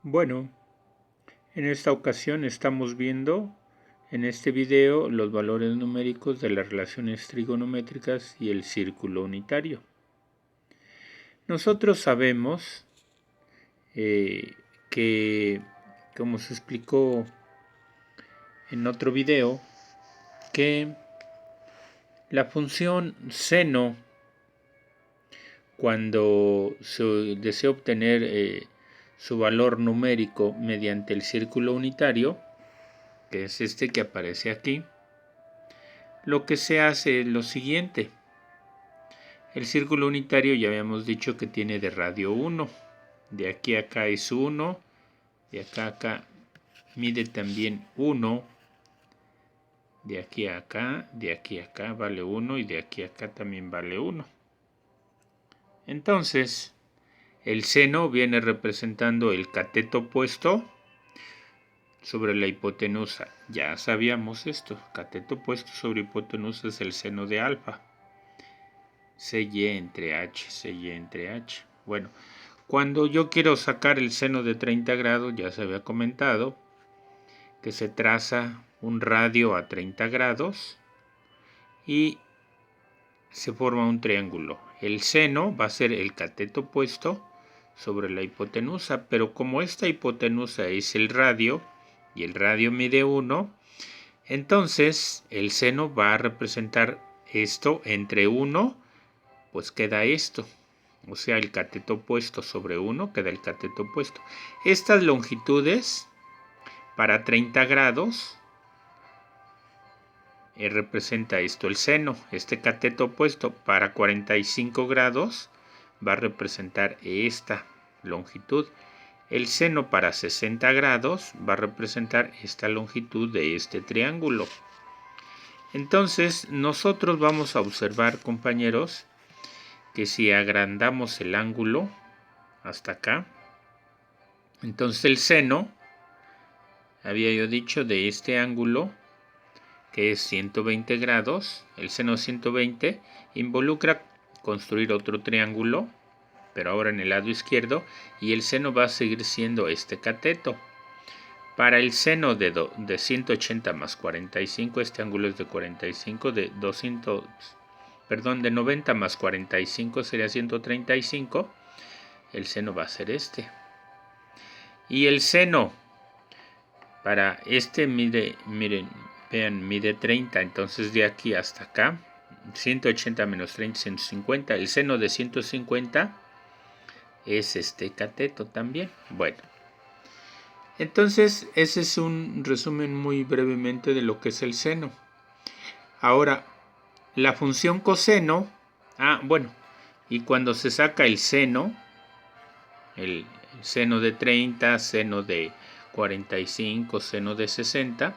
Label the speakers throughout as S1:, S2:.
S1: Bueno, en esta ocasión estamos viendo en este video los valores numéricos de las relaciones trigonométricas y el círculo unitario. Nosotros sabemos que, como se explicó en otro video, que la función seno, cuando se desea obtener su valor numérico mediante el círculo unitario, que es este que aparece aquí, lo que se hace es lo siguiente. El círculo unitario ya habíamos dicho que tiene de radio 1. De aquí a acá es 1. De acá a acá mide también 1. De aquí a acá vale 1 y de aquí a acá también vale 1. Entonces, el seno viene representando el cateto opuesto sobre la hipotenusa. Ya sabíamos esto. Cateto opuesto sobre hipotenusa es el seno de alfa. CY entre H, CY entre H. Bueno, cuando yo quiero sacar el seno de 30 grados, ya se había comentado que se traza un radio a 30 grados y se forma un triángulo. El seno va a ser el cateto opuesto sobre la hipotenusa, pero como esta hipotenusa es el radio y el radio mide 1, entonces el seno va a representar esto entre 1, pues queda esto. O sea, el cateto opuesto sobre 1 queda el cateto opuesto. Estas longitudes para 30 grados representa esto el seno. Este cateto opuesto para 45 grados va a representar esta longitud. El seno para 60 grados va a representar esta longitud de este triángulo. Entonces nosotros vamos a observar, compañeros, que si agrandamos el ángulo hasta acá, entonces el seno, había yo dicho, de este ángulo, que es 120 grados, el seno 120, involucra construir otro triángulo, pero ahora en el lado izquierdo, y el seno va a seguir siendo este cateto. Para el seno de 180 más 45, este ángulo es de 45, de 90 más 45 sería 135, el seno va a ser este. Y el seno para este mide, vean, mide 30, entonces de aquí hasta acá, 180 menos 30, 150, el seno de 150 es este cateto también. Bueno, entonces ese es un resumen muy brevemente de lo que es el seno. Ahora, la función coseno, bueno, y cuando se saca el seno de 30, seno de 45, seno de 60,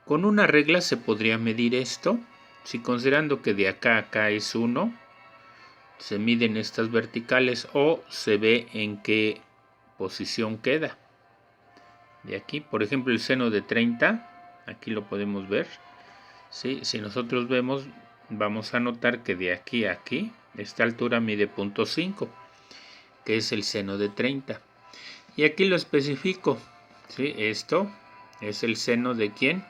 S1: con una regla se podría medir esto. Si considerando que de acá a acá es 1, se miden estas verticales o se ve en qué posición queda. De aquí, por ejemplo, el seno de 30, aquí lo podemos ver. ¿Sí? Si nosotros vemos, vamos a notar que de aquí a aquí, esta altura mide 0.5, que es el seno de 30. Y aquí lo especifico. ¿Sí? Esto es el seno de ¿quién?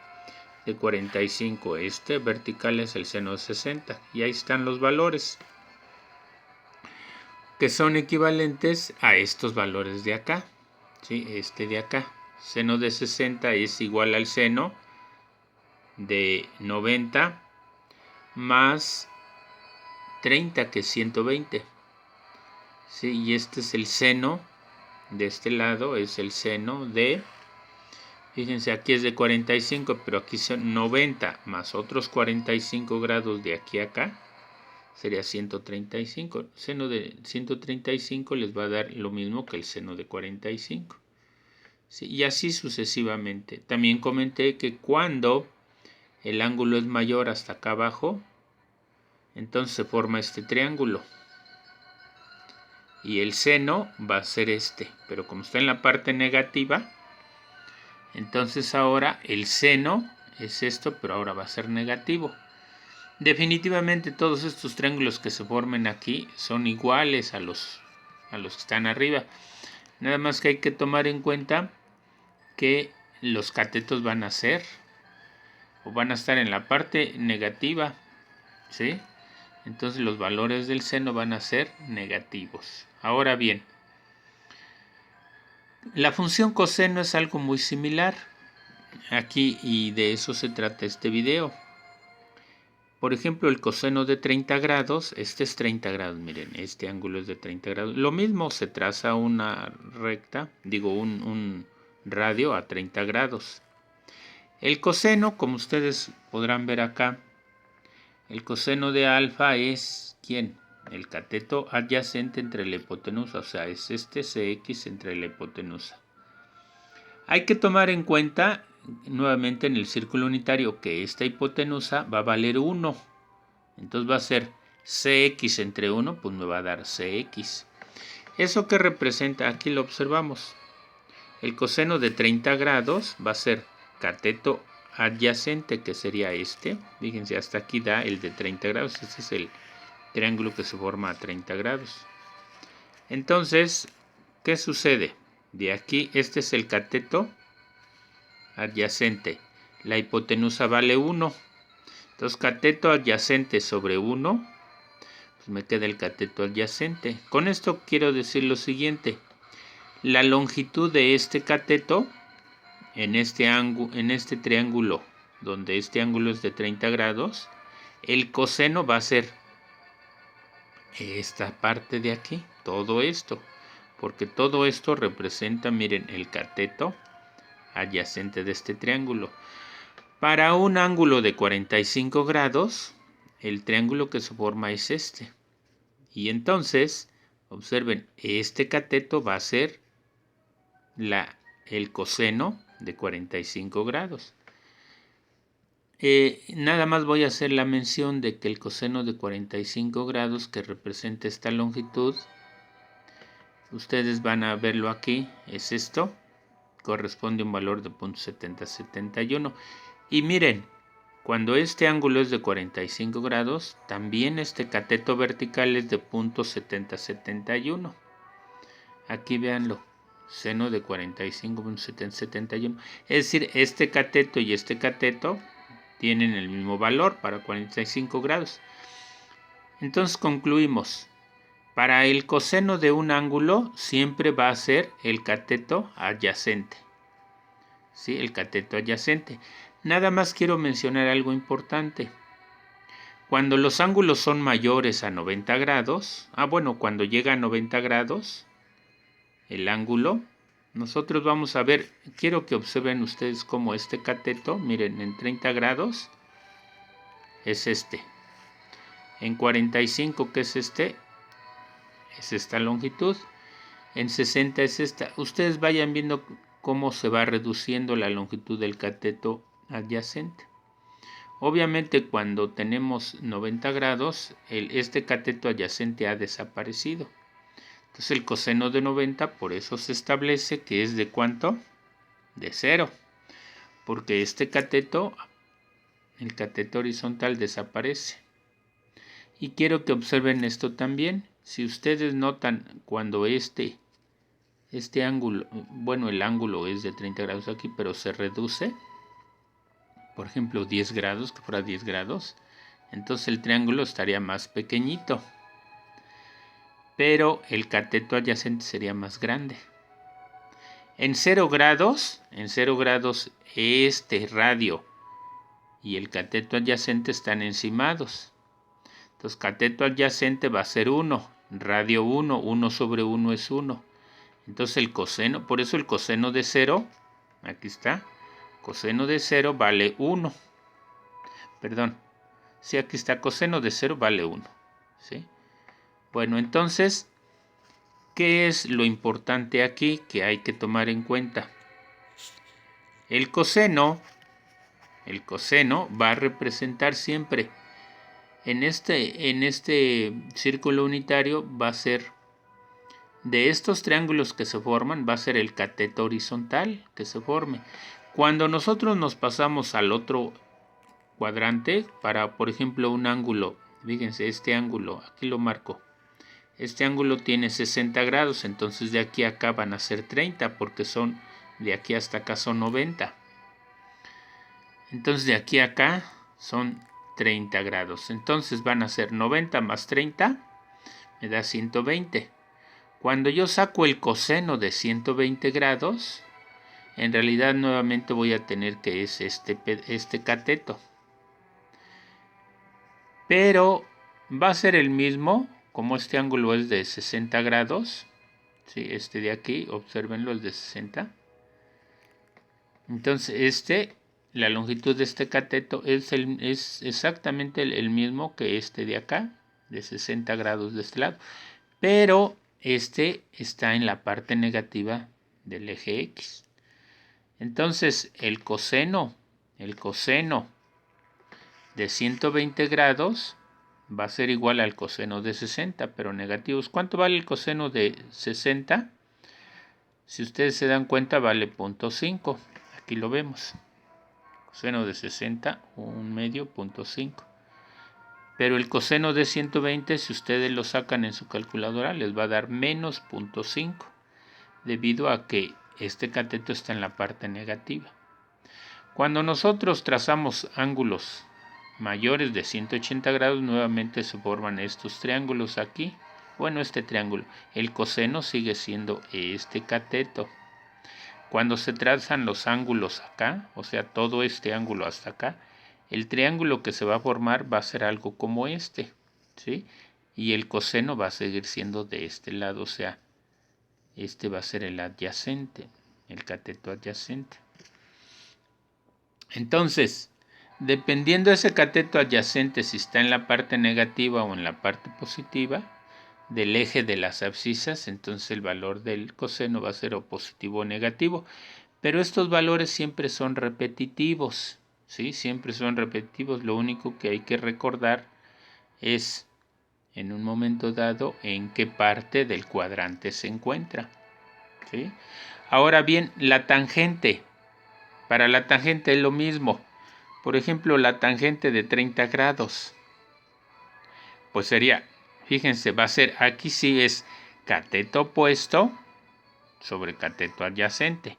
S1: De 45. Este vertical es el seno de 60. Y ahí están los valores, que son equivalentes a estos valores de acá. ¿Sí? Este de acá. Seno de 60 es igual al seno de 90 más 30, que es 120. ¿Sí? Y este es el seno de este lado, es el seno de, fíjense, aquí es de 45, pero aquí son 90 más otros 45 grados de aquí a acá, sería 135. El seno de 135 les va a dar lo mismo que el seno de 45. ¿Sí? Y así sucesivamente. También comenté que cuando el ángulo es mayor hasta acá abajo, entonces se forma este triángulo. Y el seno va a ser este, pero como está en la parte negativa, entonces ahora el seno es esto, pero ahora va a ser negativo. Definitivamente todos estos triángulos que se formen aquí son iguales a los que están arriba. Nada más que hay que tomar en cuenta que los catetos van a estar en la parte negativa, ¿sí? Entonces los valores del seno van a ser negativos. Ahora bien, la función coseno es algo muy similar aquí y de eso se trata este video. Por ejemplo, el coseno de 30 grados, este es 30 grados, miren, este ángulo es de 30 grados. Lo mismo, se traza una recta, un radio a 30 grados. El coseno, como ustedes podrán ver acá, el coseno de alfa es, ¿quién? El cateto adyacente entre la hipotenusa, o sea, es este CX entre la hipotenusa. Hay que tomar en cuenta, nuevamente en el círculo unitario, que esta hipotenusa va a valer 1. Entonces va a ser CX entre 1, pues me va a dar CX. ¿Eso qué representa? Aquí lo observamos. El coseno de 30 grados va a ser cateto adyacente, que sería este. Fíjense, hasta aquí da el de 30 grados. Este es el triángulo que se forma a 30 grados. Entonces, ¿qué sucede? De aquí, este es el cateto adyacente. La hipotenusa vale 1. Entonces, cateto adyacente sobre 1, pues me queda el cateto adyacente. Con esto quiero decir lo siguiente. La longitud de este cateto en este triángulo, donde este ángulo es de 30 grados, el coseno va a ser esta parte de aquí, todo esto, porque todo esto representa, miren, el cateto adyacente de este triángulo. Para un ángulo de 45 grados, el triángulo que se forma es este. Y entonces, observen, este cateto va a ser el coseno de 45 grados. Nada más voy a hacer la mención de que el coseno de 45 grados que representa esta longitud, ustedes van a verlo aquí, es esto, corresponde a un valor de 0.7071. Y miren, cuando este ángulo es de 45 grados, también este cateto vertical es de 0.7071. Aquí véanlo, seno de 45.771. Es decir, este cateto y este cateto tienen el mismo valor para 45 grados. Entonces concluimos. Para el coseno de un ángulo siempre va a ser el cateto adyacente. ¿Sí? El cateto adyacente. Nada más quiero mencionar algo importante. Cuando los ángulos son mayores a 90 grados, cuando llega a 90 grados, el ángulo, nosotros vamos a ver, quiero que observen ustedes cómo este cateto, miren, en 30 grados es este. En 45, que es este, es esta longitud. En 60 es esta. Ustedes vayan viendo cómo se va reduciendo la longitud del cateto adyacente. Obviamente cuando tenemos 90 grados, este cateto adyacente ha desaparecido. Entonces el coseno de 90, por eso se establece que es de ¿cuánto? De 0. Porque este cateto, el cateto horizontal, desaparece. Y quiero que observen esto también. Si ustedes notan cuando este ángulo, el ángulo es de 30 grados aquí, pero se reduce, por ejemplo 10 grados, que fuera 10 grados, entonces el triángulo estaría más pequeñito, pero el cateto adyacente sería más grande. En 0 grados, este radio y el cateto adyacente están encimados. Entonces cateto adyacente va a ser 1, radio 1, 1 sobre 1 es 1. Entonces el coseno, por eso el coseno de 0, aquí está, coseno de 0 vale 1. Perdón, sí, aquí está, coseno de 0 vale 1. ¿Sí? Bueno, entonces, ¿qué es lo importante aquí que hay que tomar en cuenta? El coseno va a representar siempre, en este círculo unitario va a ser, de estos triángulos que se forman, va a ser el cateto horizontal que se forme. Cuando nosotros nos pasamos al otro cuadrante, para, por ejemplo, un ángulo, fíjense, este ángulo, aquí lo marco, Este ángulo tiene 60 grados, entonces de aquí a acá van a ser 30, porque son de aquí hasta acá son 90. Entonces de aquí a acá son 30 grados. Entonces van a ser 90 más 30, me da 120. Cuando yo saco el coseno de 120 grados, en realidad nuevamente voy a tener que es este cateto. Pero va a ser el mismo, como este ángulo es de 60 grados. ¿Sí? Este de aquí, obsérvenlo, es de 60. Entonces la longitud de este cateto es exactamente el mismo que este de acá, de 60 grados de este lado. Pero este está en la parte negativa del eje X. Entonces el coseno de 120 grados va a ser igual al coseno de 60, pero negativos. ¿Cuánto vale el coseno de 60? Si ustedes se dan cuenta, vale 0.5. Aquí lo vemos. Coseno de 60, 1/2, 0.5. Pero el coseno de 120, si ustedes lo sacan en su calculadora, les va a dar menos 0.5, debido a que este cateto está en la parte negativa. Cuando nosotros trazamos ángulos mayores de 180 grados, nuevamente se forman estos triángulos aquí. Bueno, este triángulo, el coseno sigue siendo este cateto. Cuando se trazan los ángulos acá, o sea, todo este ángulo hasta acá, el triángulo que se va a formar va a ser algo como este, ¿sí? Y el coseno va a seguir siendo de este lado, o sea, este va a ser el adyacente, el cateto adyacente. Entonces, dependiendo de ese cateto adyacente, si está en la parte negativa o en la parte positiva del eje de las abscisas, entonces el valor del coseno va a ser o positivo o negativo. Pero estos valores siempre son repetitivos, ¿sí? Siempre son repetitivos. Lo único que hay que recordar es, en un momento dado, en qué parte del cuadrante se encuentra, ¿sí? Ahora bien, la tangente. Para la tangente es lo mismo. Por ejemplo, la tangente de 30 grados. Pues sería, fíjense, va a ser, aquí sí es cateto opuesto sobre cateto adyacente.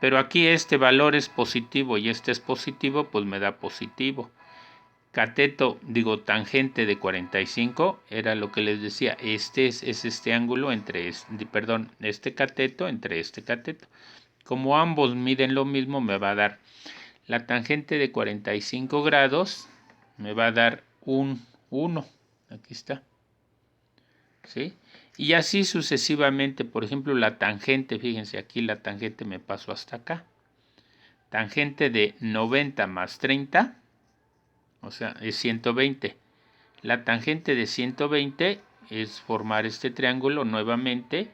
S1: Pero aquí este valor es positivo y este es positivo, pues me da positivo. Tangente de 45, era lo que les decía, este es este ángulo entre este cateto entre este cateto. Como ambos miden lo mismo, me va a dar la tangente de 45 grados, me va a dar un 1. Aquí está. ¿Sí? Y así sucesivamente. Por ejemplo, la tangente, fíjense, aquí la tangente me paso hasta acá. Tangente de 90 más 30, o sea, es 120. La tangente de 120 es formar este triángulo nuevamente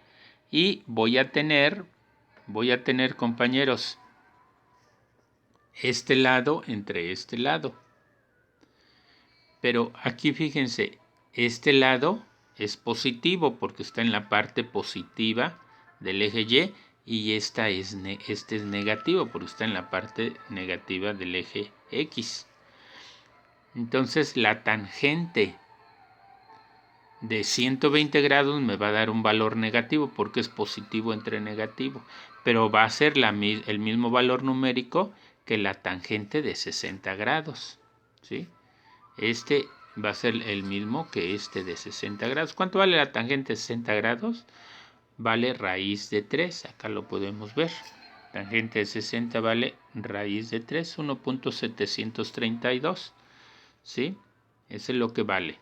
S1: y voy a tener, compañeros, este lado entre este lado. Pero aquí fíjense, este lado es positivo porque está en la parte positiva del eje Y este es negativo porque está en la parte negativa del eje X. Entonces la tangente de 120 grados me va a dar un valor negativo porque es positivo entre negativo, pero va a ser el mismo valor numérico que la tangente de 60 grados, ¿sí? Este va a ser el mismo que este de 60 grados. ¿Cuánto vale la tangente de 60 grados? Vale raíz de 3. Acá lo podemos ver. Tangente de 60 vale raíz de 3, 1.732. ¿Sí? Eso es lo que vale.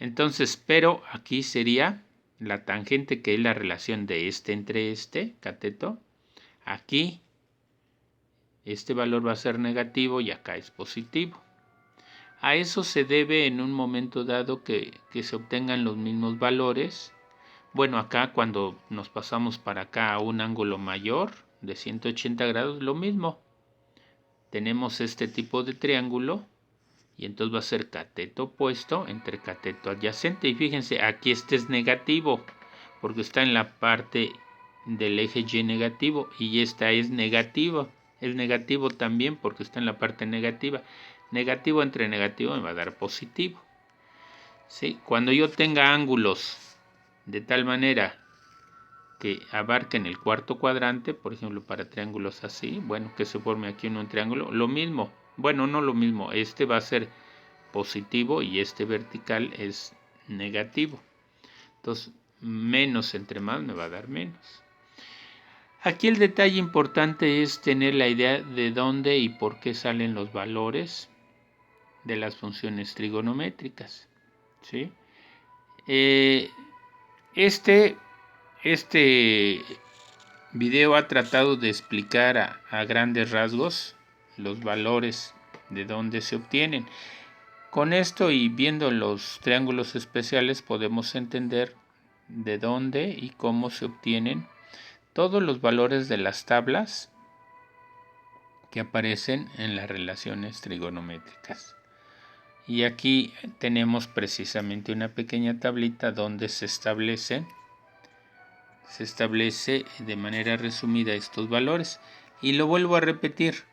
S1: Entonces, pero aquí sería la tangente, que es la relación de este entre este cateto. Aquí este valor va a ser negativo y acá es positivo. A eso se debe en un momento dado que se obtengan los mismos valores. Bueno, acá cuando nos pasamos para acá a un ángulo mayor de 180 grados, lo mismo. Tenemos este tipo de triángulo y entonces va a ser cateto opuesto entre cateto adyacente. Y fíjense, aquí este es negativo porque está en la parte del eje Y negativo y esta es negativa. Es negativo también porque está en la parte negativa. Negativo entre negativo me va a dar positivo. ¿Sí? Cuando yo tenga ángulos de tal manera que abarquen el cuarto cuadrante, por ejemplo para triángulos así, bueno, que se forme aquí un triángulo, lo mismo, bueno, no lo mismo, este va a ser positivo y este vertical es negativo. Entonces, menos entre más me va a dar menos. Aquí el detalle importante es tener la idea de dónde y por qué salen los valores de las funciones trigonométricas, ¿sí? Este video ha tratado de explicar a grandes rasgos los valores de dónde se obtienen. Con esto y viendo los triángulos especiales podemos entender de dónde y cómo se obtienen todos los valores de las tablas que aparecen en las relaciones trigonométricas. Y aquí tenemos precisamente una pequeña tablita donde se establece de manera resumida estos valores. Y lo vuelvo a repetir.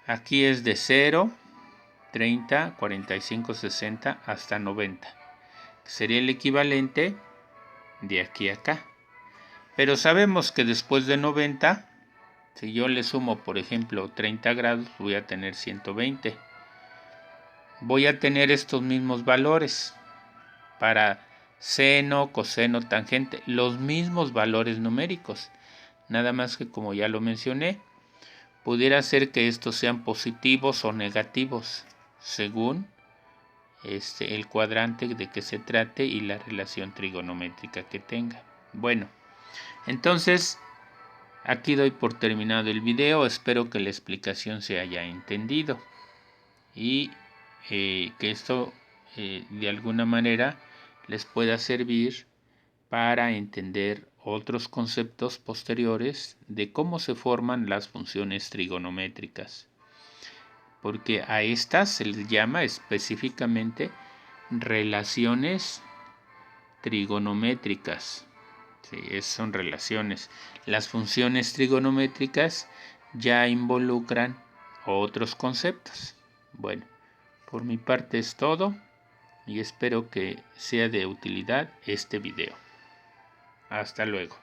S1: Aquí es de 0, 30, 45, 60 hasta 90. Sería el equivalente de aquí a acá. Pero sabemos que después de 90, si yo le sumo, por ejemplo, 30 grados, voy a tener 120. Voy a tener estos mismos valores para seno, coseno, tangente, los mismos valores numéricos. Nada más que, como ya lo mencioné, pudiera ser que estos sean positivos o negativos según el cuadrante de que se trate y la relación trigonométrica que tenga. Bueno, entonces aquí doy por terminado el video. Espero que la explicación se haya entendido y que esto de alguna manera les pueda servir para entender otros conceptos posteriores de cómo se forman las funciones trigonométricas, porque a estas se les llama específicamente relaciones trigonométricas. Sí, son relaciones. Las funciones trigonométricas ya involucran otros conceptos. Bueno, por mi parte es todo y espero que sea de utilidad este video. Hasta luego.